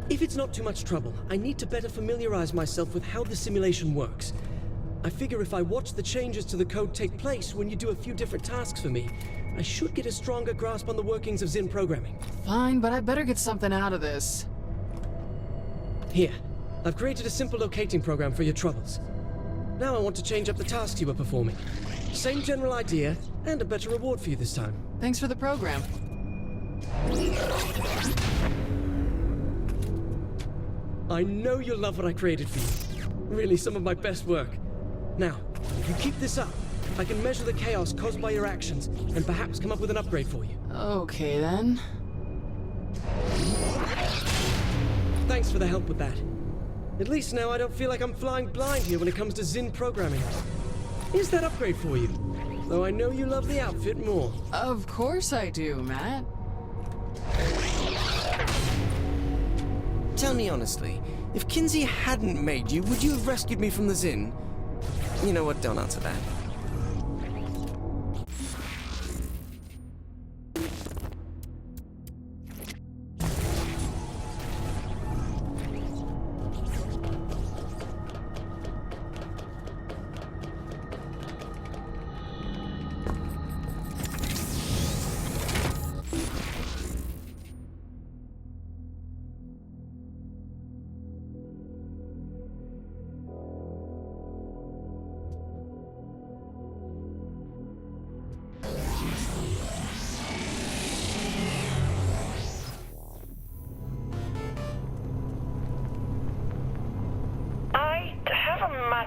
If it's not too much trouble, I need to better familiarize myself with how the simulation works. I figure if I watch the changes to the code take place when you do a few different tasks for me, I should get a stronger grasp on the workings of Xen programming. Fine, but I better get something out of this. Here, I've created a simple locating program for your troubles. Now I want to change up the tasks you were performing. Same general idea, and a better reward for you this time. Thanks for the program. I know you'll love what I created for you. Really some of my best work. Now, if you keep this up, I can measure the chaos caused by your actions, and perhaps come up with an upgrade for you. Okay, then. Thanks for the help with that. At least now I don't feel like I'm flying blind here when it comes to Xen programming. Here's that upgrade for you. Though I know you love the outfit more. Of course I do, Matt. Tell me honestly, if Kinzie hadn't made you, would you have rescued me from the Xen? You know what, don't answer that.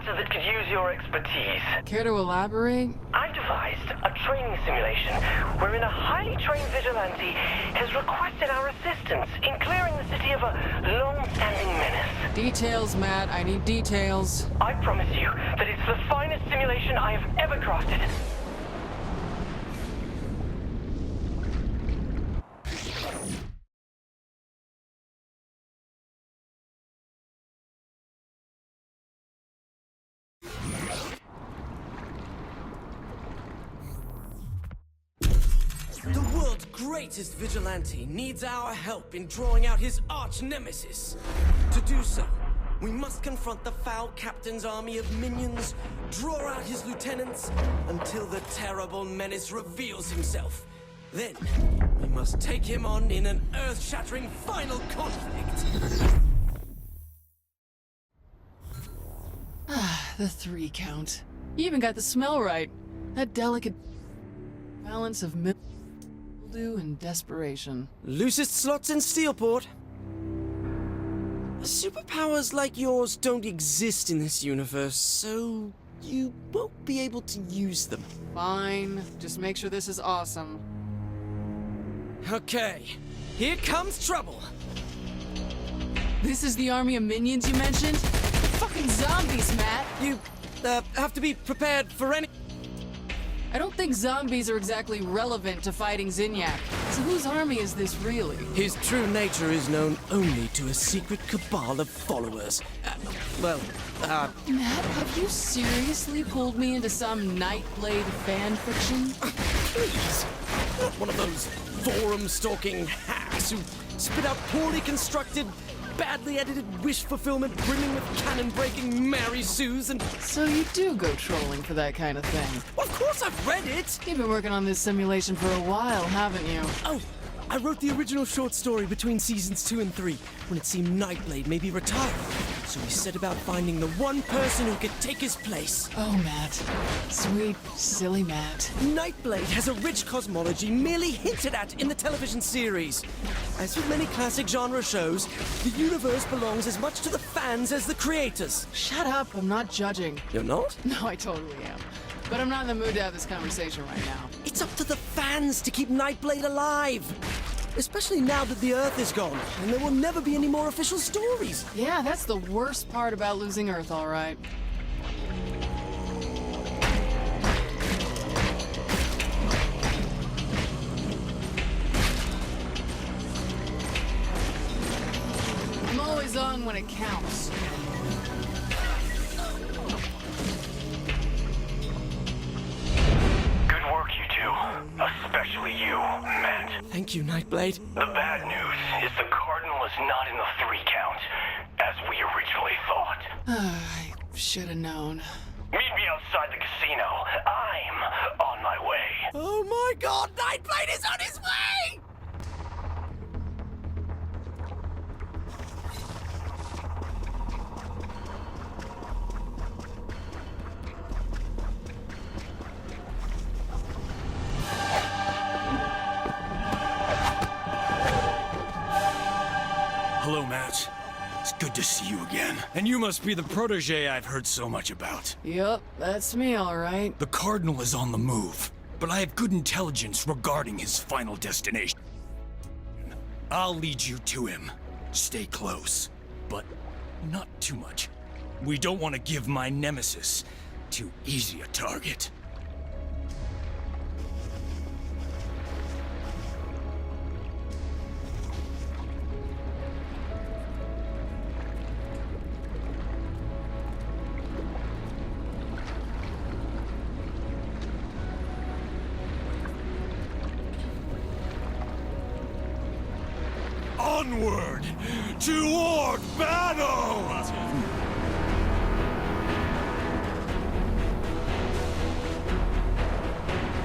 That could use your expertise. Care to elaborate? I devised a training simulation wherein a highly trained vigilante has requested our assistance in clearing the city of a long-standing menace. Details, Matt. I need details. I promise you that it's the finest simulation I have ever crafted. The world's greatest vigilante needs our help in drawing out his arch-nemesis. To do so, we must confront the foul captain's army of minions, draw out his lieutenants, until the terrible menace reveals himself. Then, we must take him on in an earth-shattering final conflict. The 3 count. You even got the smell right. That delicate balance of mildew and desperation. Loosest slots in Steelport. Superpowers like yours don't exist in this universe, so you won't be able to use them. Fine. Just make sure this is awesome. Okay, here comes trouble. This is the army of minions you mentioned? Fucking zombies, Matt! You have to be prepared for any... I don't think zombies are exactly relevant to fighting Zinyak. So whose army is this really? His true nature is known only to a secret cabal of followers. Matt, have you seriously pulled me into some Nightblade fan fiction? please. Not one of those forum-stalking hacks who spit out poorly constructed, badly edited wish fulfillment brimming with cannon-breaking Mary Sues and... So you do go trolling for that kind of thing? Well, of course I've read it! You've been working on this simulation for a while, haven't you? Oh, I wrote the original short story between seasons 2 and 3, when it seemed Nightblade may be retired. So we set about finding the one person who could take his place. Oh, Matt. Sweet, silly Matt. Nightblade has a rich cosmology merely hinted at in the television series. As with many classic genre shows, the universe belongs as much to the fans as the creators. Shut up, I'm not judging. You're not? No, I totally am. But I'm not in the mood to have this conversation right now. It's up to the fans to keep Nightblade alive. Especially now that the Earth is gone, and there will never be any more official stories. Yeah, that's the worst part about losing Earth, all right. I'm always on when it counts. Good work, you two. Especially you, Matt. Thank you, Nightblade. The bad news is the Cardinal is not in the 3 count, as we originally thought. I should have known. Meet me outside the casino. I'm on my way. Oh my god, Nightblade is on his way! Hello, Matt. It's good to see you again. And you must be the protege I've heard so much about. Yup, that's me, all right. The Cardinal is on the move, but I have good intelligence regarding his final destination. I'll lead you to him. Stay close, but not too much. We don't want to give my nemesis too easy a target. Onward toward battle!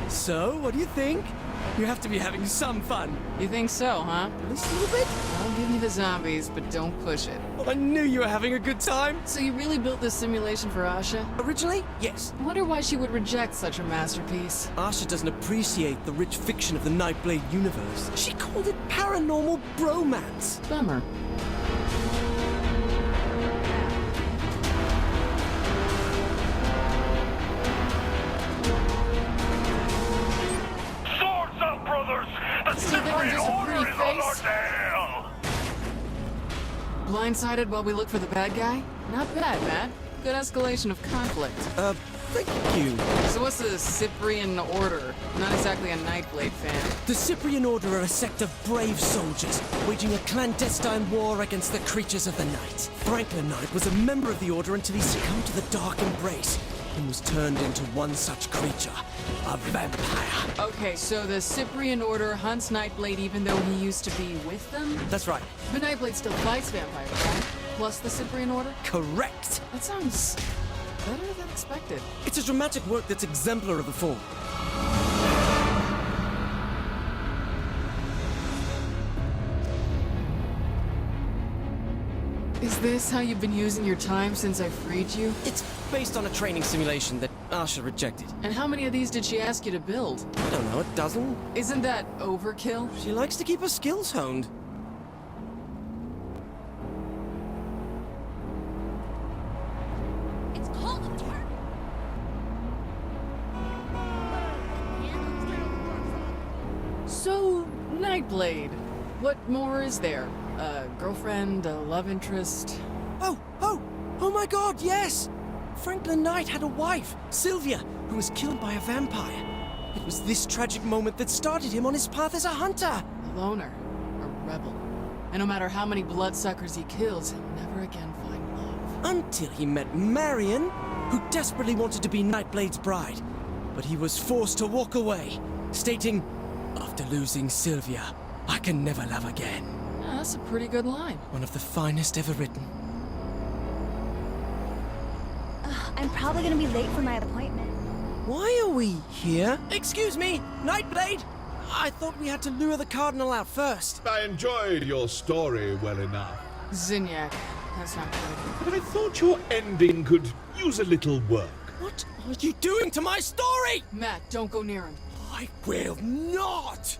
So, what do you think? You have to be having some fun. You think so, huh? Just a little bit? I'll give you the zombies, but don't push it. Well, I knew you were having a good time. So you really built this simulation for Asha? Originally, yes. I wonder why she would reject such a masterpiece. Asha doesn't appreciate the rich fiction of the Nightblade universe. She called it paranormal bromance. Bummer. Swords up, brothers! The Still better than Cyprian just a Order pretty is on our face. tail! Blindsided while we look for the bad guy? Not bad, Matt. Good escalation of conflict. Thank you. So what's the Cyprian Order? Not exactly a Nightblade fan. The Cyprian Order are a sect of brave soldiers, waging a clandestine war against the creatures of the night. Franklin Knight was a member of the Order until he succumbed to the Dark Embrace and was turned into one such creature, a vampire. Okay, so the Cyprian Order hunts Nightblade even though he used to be with them? That's right. But Nightblade still fights vampires, right? Plus the Cyprian Order? Correct. That sounds better than expected. It's a dramatic work that's exemplar of the form. Is this how you've been using your time since I freed you? It's based on a training simulation that Asha rejected. And how many of these did she ask you to build? I don't know, a dozen? Isn't that overkill? She likes to keep her skills honed. It's called a turn. So, Nightblade. What more is there? A girlfriend, a love interest? Oh my god, yes! Franklin Knight had a wife, Sylvia, who was killed by a vampire. It was this tragic moment that started him on his path as a hunter. A loner. A rebel. And no matter how many bloodsuckers he kills, he'll never again find love. Until he met Marion, who desperately wanted to be Nightblade's bride. But he was forced to walk away, stating, "After losing Sylvia, I can never love again." Yeah, that's a pretty good line. One of the finest ever written. I'm probably gonna be late for my appointment. Why are we here? Excuse me, Nightblade! I thought we had to lure the Cardinal out first. I enjoyed your story well enough, Zinyak. That's not good. but I thought your ending could use a little work. What are you doing to my story? Matt, don't go near him. I will not!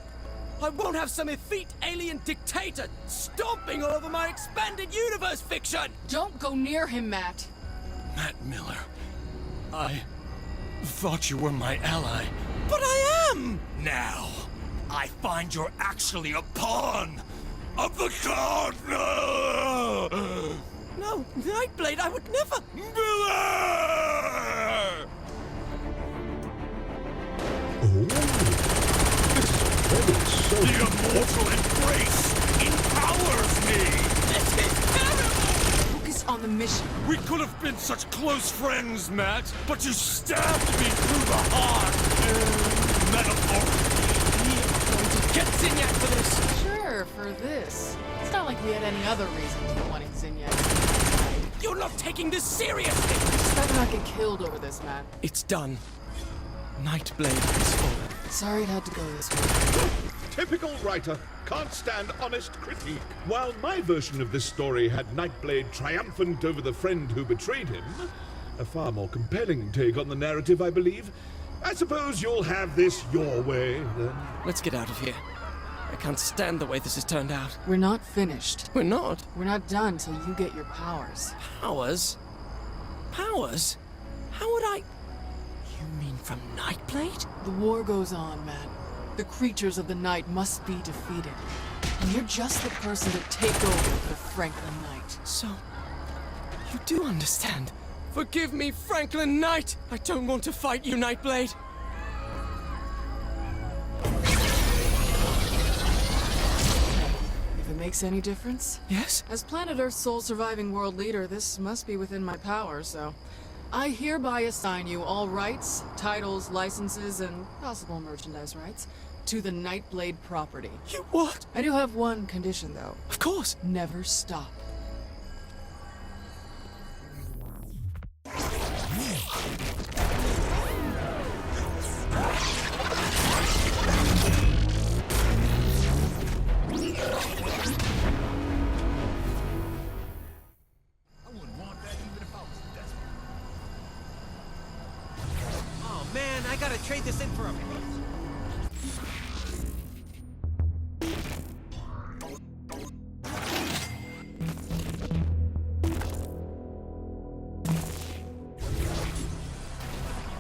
I won't have some effete alien dictator stomping all over my expanded universe fiction! Don't go near him, Matt. Matt Miller, I thought you were my ally. But I am! Now, I find you're actually a pawn of the Gardener! No, Nightblade, I would never! Miller! Oh, this is very so. The immortal embrace empowers me! This is terrible! Focus on the mission. We could have been such close friends, Matt, but you stabbed me through the heart! Metaphorically. Going to get Zinyak for this! Sure, for this. It's not like we had any other reason for wanting Zinyak. You're not taking this seriously! Just better not get killed over this, Matt. It's done. Nightblade has fallen. Sorry it had to go this way. Typical writer. Can't stand honest critique. While my version of this story had Nightblade triumphant over the friend who betrayed him, a far more compelling take on the narrative, I believe. I suppose you'll have this your way, then. Let's get out of here. I can't stand the way this has turned out. We're not finished. We're not. We're not done till you get your powers. Powers? Powers? How would I... You mean from Nightblade? The war goes on, Matt. The creatures of the night must be defeated. And you're just the person to take over for Franklin Knight. So, you do understand. Forgive me, Franklin Knight! I don't want to fight you, Nightblade! If it makes any difference? Yes? As Planet Earth's sole surviving world leader, this must be within my power, so... I hereby assign you all rights, titles, licenses, and possible merchandise rights to the Nightblade property. You what? I do have one condition, though. Of course. Never stop. Oh man, I gotta trade this in for a...